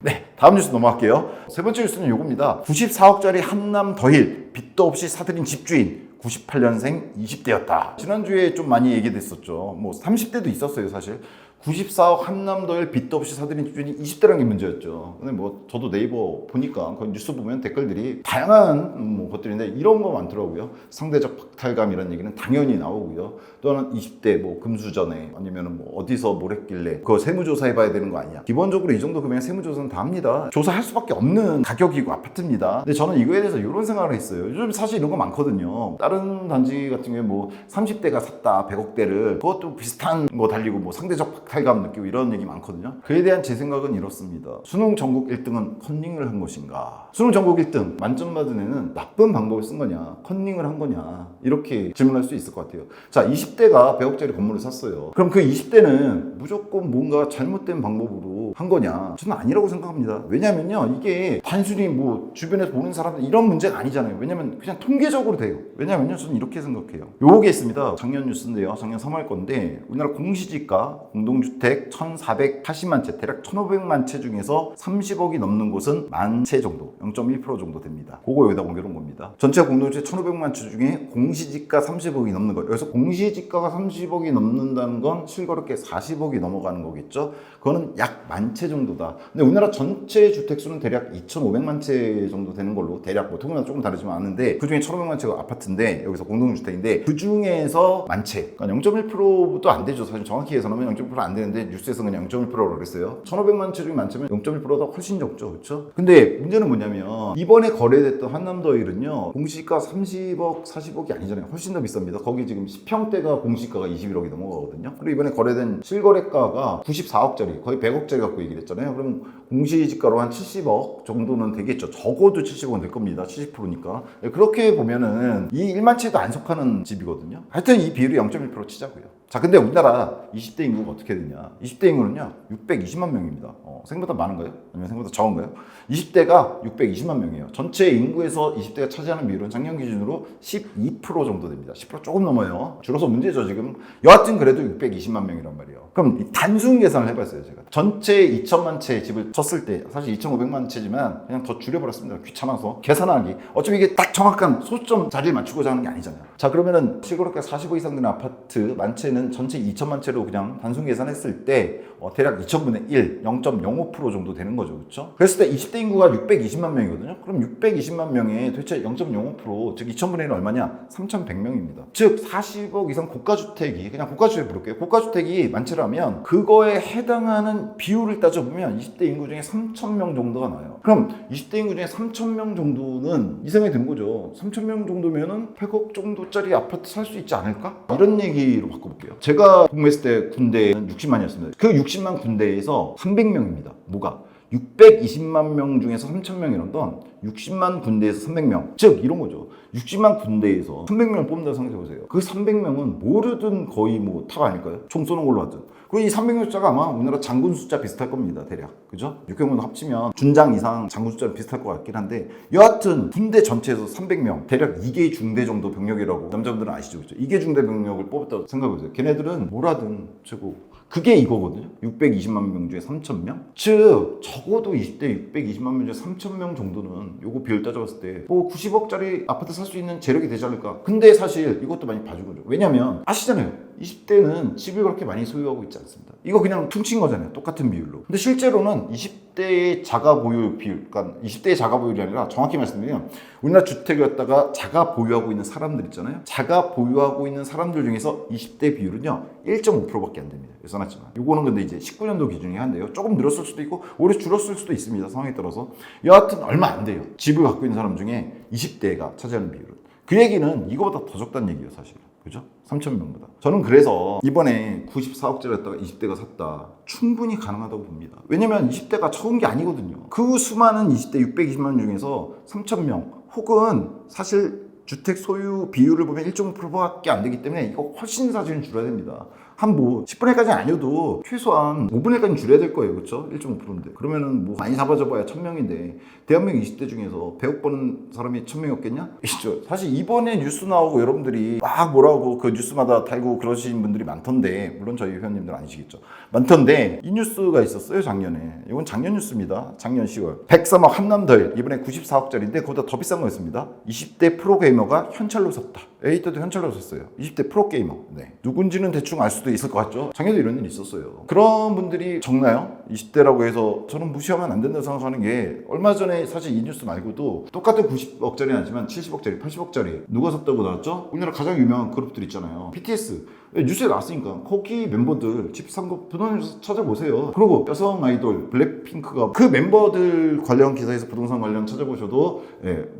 네, 다음 뉴스 넘어갈게요. 세 번째 뉴스는 요겁니다. 94억짜리 한남 더힐, 빚도 없이 사들인 집주인, 98년생 20대였다. 지난주에 좀 많이 얘기됐었죠. 뭐 30대도 있었어요, 사실. 94억 한남더힐 빚도 없이 사들인 집주인이 20대라는 게 문제였죠. 근데 뭐 저도 네이버 보니까 그 뉴스 보면 댓글들이 다양한 뭐 것들인데 이런 거 많더라고요. 상대적 박탈감이라는 얘기는 당연히 나오고요. 또 하나는 20대 뭐 금수저네 아니면은 뭐 어디서 뭘 했길래 그거 세무조사 해봐야 되는 거 아니야. 기본적으로 이 정도 금액 세무조사는 다 합니다. 조사할 수밖에 없는 가격이고 아파트입니다. 근데 저는 이거에 대해서 이런 생각을 했어요. 요즘 사실 이런 거 많거든요. 다른 단지 같은 경우에 뭐 30대가 샀다 100억대를 그것도 비슷한 거 달리고 뭐 상대적 박탈감 느끼고 이런 얘기 많거든요. 그에 대한 제 생각은 이렇습니다. 수능 전국 1등은 컨닝을 한 것인가? 수능 전국 1등 만점 받은 애는 나쁜 방법을 쓴 거냐? 컨닝을 한 거냐? 이렇게 질문할 수 있을 것 같아요. 자, 20대가 100억짜리 건물을 샀어요. 그럼 그 20대는 무조건 뭔가 잘못된 방법으로 한 거냐? 저는 아니라고 생각합니다. 왜냐면요, 이게 단순히 뭐 주변에서 보는 사람들 이런 문제가 아니잖아요. 왜냐면 그냥 통계적으로 돼요. 왜냐면요, 저는 이렇게 생각해요. 요게 있습니다. 작년 뉴스인데요. 작년 3월 건데 우리나라 공시지가 공동주택 1,480만 채, 대략 1,500만 채 중에서 30억이 넘는 곳은 만 채 정도, 0.1% 정도 됩니다. 그거 여기다 옮겨놓은 겁니다. 전체 공동주택 1,500만 채 중에 공시지가 30억이 넘는 거예요. 여기서 공시지가가 30억이 넘는다는 건 실거래가 40억이 넘어가는 거겠죠. 그거는 약 만 채 정도다. 근데 우리나라 전체 주택수는 대략 2,500만 채 정도 되는 걸로 대략 뭐 통계마다 조금 다르지만 아는데 그 중에 1,500만 채가 아파트인데 여기서 공동주택인데 그 중에서 만 채, 그러니까 0.1%도 안 되죠. 사실 정확히 계산하면 0.1% 안 되는데 뉴스에서 그냥 0.1%라고 그랬어요. 1,500만 채 중에 만 채면 0.1%가 훨씬 적죠. 그렇죠? 근데 문제는 뭐냐면 이번에 거래됐던 한남더힐은요. 공시가 30억, 40억이 아니잖아요. 훨씬 더 비쌉니다. 거기 지금 10평대가 공시가가 21억이 넘어가거든요. 그리고 이번에 거래된 실거래가가 94억짜리, 거의 100억짜리 갖고 얘기를 했잖아요. 그럼 공시지가로 한 70억 정도는 되겠죠. 적어도 70억은 될 겁니다. 70%니까. 그렇게 보면은 이 1만 채도 안 속하는 집이거든요. 하여튼 이 비율이 0.1% 치자고요. 자, 근데 우리나라 20대 인구가 어떻게 되냐? 20대 인구는요, 620만 명입니다. 생각보다 많은가요? 아니면 생각보다 적은가요? 20대가 620만 명이에요. 전체 인구에서 20대가 차지하는 비율은 작년 기준으로 12% 정도 됩니다. 10% 조금 넘어요. 줄어서 문제죠, 지금. 여하튼 그래도 620만 명이란 말이에요. 그럼 단순 계산을 해봤어요, 제가. 전체 2천만 채 집을 쳤을 때, 사실 2,500만 채지만 그냥 더 줄여버렸습니다. 귀찮아서. 계산하기. 어차피 이게 딱 정확한 소점 자리를 맞추고자 하는 게 아니잖아요. 자, 그러면은 실거래가 40억 이상 되는 아파트 만 채는 전체 2천만 채로 그냥 단순 계산했을 때 대략 2,000분의 1, 0.05% 정도 되는 거죠. 그렇죠? 그랬을 때 20대 인구가 620만 명이거든요. 그럼 620만 명에 도대체 0.05%, 즉 2,000분의 1은 얼마냐? 3,100명입니다. 즉 40억 이상 고가주택이, 그냥 고가주택 부를게요. 고가주택이 많지라면 그거에 해당하는 비율을 따져보면 20대 인구 중에 3,000명 정도가 나와요. 그럼 20대 인구 중에 3,000명 정도는 이 생각이 드는 거죠. 3,000명 정도면은 100억 정도짜리 아파트 살 수 있지 않을까? 이런 얘기로 바꿔볼게요. 제가 복무했을 때 군대는 60만이었습니다. 그 60만 군대에서 300명입니다. 뭐가? 620만 명 중에서 3,000명이란 건 60만 군대에서 300명. 즉 이런 거죠. 60만 군대에서 300명을 뽑는다고 생각해보세요. 그 300명은 모르든 거의 뭐 탑 아닐까요? 총 쏘는 걸로 하든. 그리고 이 300명 숫자가 아마 우리나라 장군 숫자 비슷할 겁니다. 대략. 그죠? 육해공도 합치면 준장 이상 장군 숫자는 비슷할 것 같긴 한데 여하튼 군대 전체에서 300명. 대략 2개 중대 정도 병력이라고 남자분들은 아시죠? 그죠? 2개 중대 병력을 뽑았다고 생각해보세요. 걔네들은 뭐라든 최고. 그게 이거거든요. 620만 명 중에 3,000명? 즉 적어도 20대 620만 명 중에 3,000명 정도는 요거 비율 따져봤을 때 뭐 90억짜리 아파트 살 수 있는 재력이 되지 않을까. 근데 사실 이것도 많이 봐준 거죠. 왜냐면 아시잖아요. 20대는 집을 그렇게 많이 소유하고 있지 않습니다. 이거 그냥 퉁친 거잖아요. 똑같은 비율로. 근데 실제로는 20대의 자가 보유 비율, 그러니까 20대의 자가 보유이 아니라 정확히 말씀드리면 우리나라 주택이었다가 자가 보유하고 있는 사람들 있잖아요. 자가 보유하고 있는 사람들 중에서 20대 비율은요 1.5%밖에 안 됩니다. 써놨지만 요거는 근데 이제 19년도 기준이 한데요. 조금 늘었을 수도 있고 오히려 줄었을 수도 있습니다. 상황에 따라서. 여하튼 얼마 안 돼요. 집을 갖고 있는 사람 중에 20대가 차지하는 비율은. 그 얘기는 이거보다 더 적다는 얘기예요, 사실. 그죠? 3,000명보다. 저는 그래서 이번에 94억짜리였다가 20대가 샀다. 충분히 가능하다고 봅니다. 왜냐면 20대가 적은 게 아니거든요. 그 수많은 20대 620만 중에서 3,000명 혹은 사실 주택 소유 비율을 보면 1.5%밖에 안 되기 때문에 이거 훨씬 사실은 줄여야 됩니다. 한 뭐 10분의 1까지는 아니어도 최소한 5분의 1까지는 줄여야 될 거예요. 그렇죠? 1.5%인데. 그러면은 뭐 많이 잡아줘봐야 1000명인데 대한민국 20대 중에서 100억 버는 사람이 1000명이 없겠냐? 있죠. 사실 이번에 뉴스 나오고 여러분들이 막 뭐라고 그 뉴스마다 달고 그러신 분들이 많던데, 물론 저희 회원님들 아니시겠죠. 많던데 이 뉴스가 있었어요, 작년에. 이건 작년 뉴스입니다. 작년 10월. 103억 한남더일, 이번에 94억짜리인데 그보다 더 비싼 거였습니다. 20대 프로게이머가 현찰로 샀다. 에이터도 현찰로 샀어요. 20대 프로게이머. 네. 누군지는 대충 알 수도 있을 것 같죠? 작년에 이런 일이 있었어요. 그런 분들이 적나요? 20대라고 해서 저는 무시하면 안 된다고 생각하는 게, 얼마 전에 사실 이 뉴스 말고도 똑같은 90억짜리는 아니지만 70억짜리, 80억짜리 누가 샀다고 나왔죠? 우리나라 가장 유명한 그룹들 있잖아요. BTS. 뉴스에 나왔으니까 거기 멤버들 집 산 거 부동산에서 찾아보세요. 그리고 여성 아이돌 블랙핑크가 그 멤버들 관련 기사에서 부동산 관련 찾아보셔도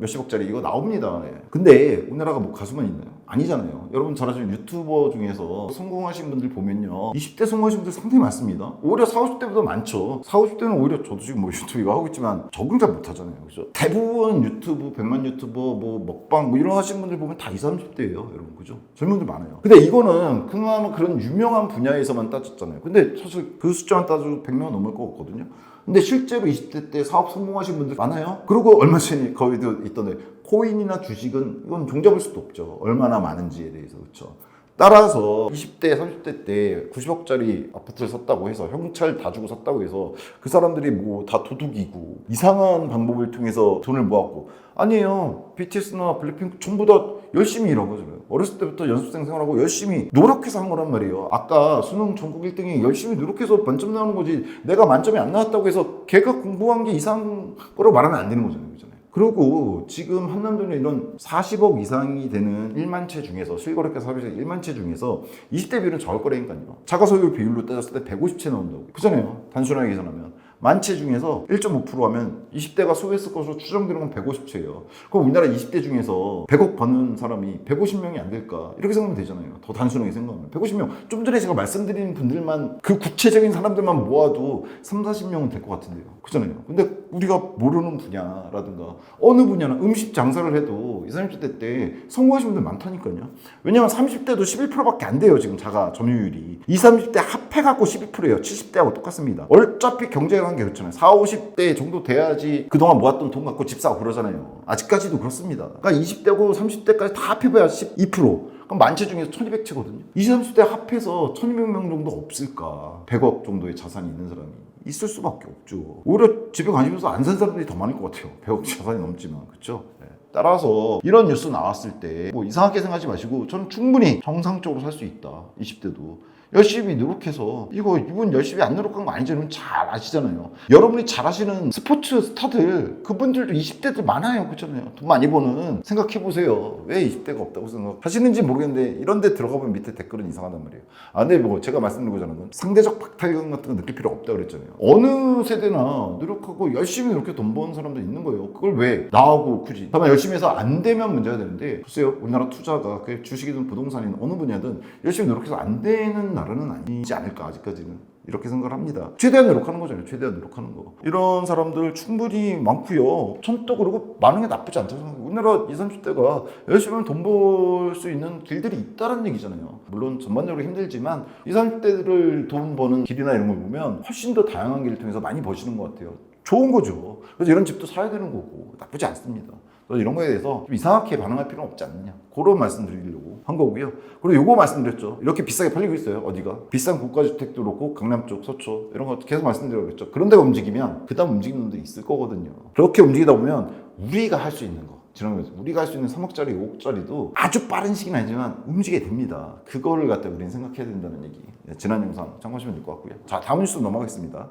몇십억짜리 이거 나옵니다. 근데 우리나라가 뭐 가수만 있나요? 아니잖아요. 여러분 잘 아시는 유튜버 중에서 성공하신 분들 보면요, 20대 성공하신 분들 상당히 많습니다. 오히려 40, 50대보다 많죠. 40, 50대는 오히려 저도 지금 뭐 유튜브 이거 하고 있지만 적응 잘 못하잖아요. 그죠? 대부분 유튜브 100만 유튜버 뭐 먹방 뭐 이런 하시는 분들 보면 다 20, 30대예요. 여러분 그죠? 젊은 분들 많아요. 근데 이거는 그나마 그런 유명한 분야에서만 따졌잖아요. 근데 사실 그 숫자만 따져도 100명 넘을 것 같거든요. 근데 실제로 20대 때 사업 성공하신 분들 많아요. 그리고 얼마 전에 거기도 있던데, 코인이나 주식은 이건 종잡을 수도 없죠. 얼마나 많은지에 대해서. 그렇죠. 따라서 20대, 30대 때 90억짜리 아파트를 샀다고 해서, 현찰 다 주고 샀다고 해서 그 사람들이 뭐 다 도둑이고 이상한 방법을 통해서 돈을 모았고, 아니에요. BTS나 블랙핑크 전부 다 열심히 일한 거잖아요. 어렸을 때부터 연습생 생활하고 열심히 노력해서 한 거란 말이에요. 아까 수능 전국 1등이 열심히 노력해서 만점 나오는 거지, 내가 만점이 안 나왔다고 해서 걔가 공부한 게 이상한 거라고 말하면 안 되는 거잖아요. 그리고 지금 한남동에 이런 40억 이상이 되는 1만 채 중에서, 실거래가 사업에서 1만 채 중에서 20대 비율은 적을 거라니까요. 자가 소유 비율로 따졌을 때 150채 나온다고. 그잖아요. 단순하게 계산하면. 만 채 중에서 1.5% 하면 20대가 소유했을 것으로 추정되는 건 150채예요. 그럼 우리나라 20대 중에서 100억 버는 사람이 150명이 안 될까? 이렇게 생각하면 되잖아요. 더 단순하게 생각하면. 150명. 좀 전에 제가 말씀드린 분들만, 그 구체적인 사람들만 모아도 3, 40명은 될 것 같은데요. 그잖아요. 근데 우리가 모르는 분야라든가 어느 분야나 음식 장사를 해도 20, 30대 때 성공하신 분들 많다니까요. 왜냐면 30대도 11%밖에 안 돼요. 지금 자가 점유율이. 20, 30대 합해갖고 12%예요. 70대하고 똑같습니다. 어차피 경제가 한 게 그렇잖아요. 40, 50대 정도 돼야지 그동안 모았던 돈 갖고 집 사고 그러잖아요. 아직까지도 그렇습니다. 그러니까 20대고 30대까지 다 합해봐야 12%. 그럼 만채 중에서 1200채거든요. 20, 30대 합해서 1200명 정도 없을까? 100억 정도의 자산이 있는 사람이. 있을 수밖에 없죠. 오히려 집에 관심 있어서 안 산 사람들이 더 많을 것 같아요. 100억 자산이 넘지만. 그렇죠? 네. 따라서 이런 뉴스 나왔을 때 뭐 이상하게 생각하지 마시고, 저는 충분히 정상적으로 살 수 있다. 20대도. 열심히 노력해서, 이분 열심히 안 노력한 거 아니죠? 여러분 잘 아시잖아요. 여러분이 잘 아시는 스포츠 스타들, 그분들도 20대들 많아요. 그렇잖아요. 돈 많이 버는. 생각해보세요. 왜 20대가 없다고 생각하시는지 모르겠는데, 이런 데 들어가 보면 밑에 댓글은 이상하단 말이에요. 근데 뭐 제가 말씀드린 거잖아요. 상대적 박탈감 같은 거 느낄 필요 없다고 그랬잖아요. 어느 세대나 노력하고 열심히 이렇게 돈 버는 사람도 있는 거예요. 그걸 왜 나하고 굳이. 다만 열심히 해서 안 되면 문제가 되는데, 글쎄요, 우리나라 투자가 그 주식이든 부동산이든 어느 분야든 열심히 노력해서 안 되는 나라는 아니지 않을까, 아직까지는. 이렇게 생각을 합니다. 최대한 노력하는 거잖아요. 최대한 노력하는 거. 이런 사람들 충분히 많고요. 전 또 그리고 많은 게 나쁘지 않다고 생각해요. 우리나라 20, 30대가 열심히 하면 돈 벌 수 있는 길들이 있다는 얘기잖아요. 물론 전반적으로 힘들지만 20, 30대를 돈 버는 길이나 이런 걸 보면 훨씬 더 다양한 길을 통해서 많이 버시는 것 같아요. 좋은 거죠. 그래서 이런 집도 사야 되는 거고 나쁘지 않습니다. 이런 거에 대해서 좀 이상하게 반응할 필요는 없지 않느냐, 그런 말씀 드리려고 한 거고요. 그리고 요거 말씀드렸죠. 이렇게 비싸게 팔리고 있어요. 어디가? 비싼 고가주택도 그렇고 강남 쪽, 서초 이런 거 계속 말씀드렸죠. 그런 데가 움직이면 그 다음 움직이는 놈도 있을 거거든요. 그렇게 움직이다 보면 우리가 할 수 있는 거, 지난번에 우리가 할 수 있는 3억짜리, 5억짜리도 아주 빠른 시기는 아니지만 움직이게 됩니다. 그거를 갖다 우리는 생각해야 된다는 얘기. 지난 영상 참고하시면 될 것 같고요. 자, 다음 뉴스 넘어가겠습니다.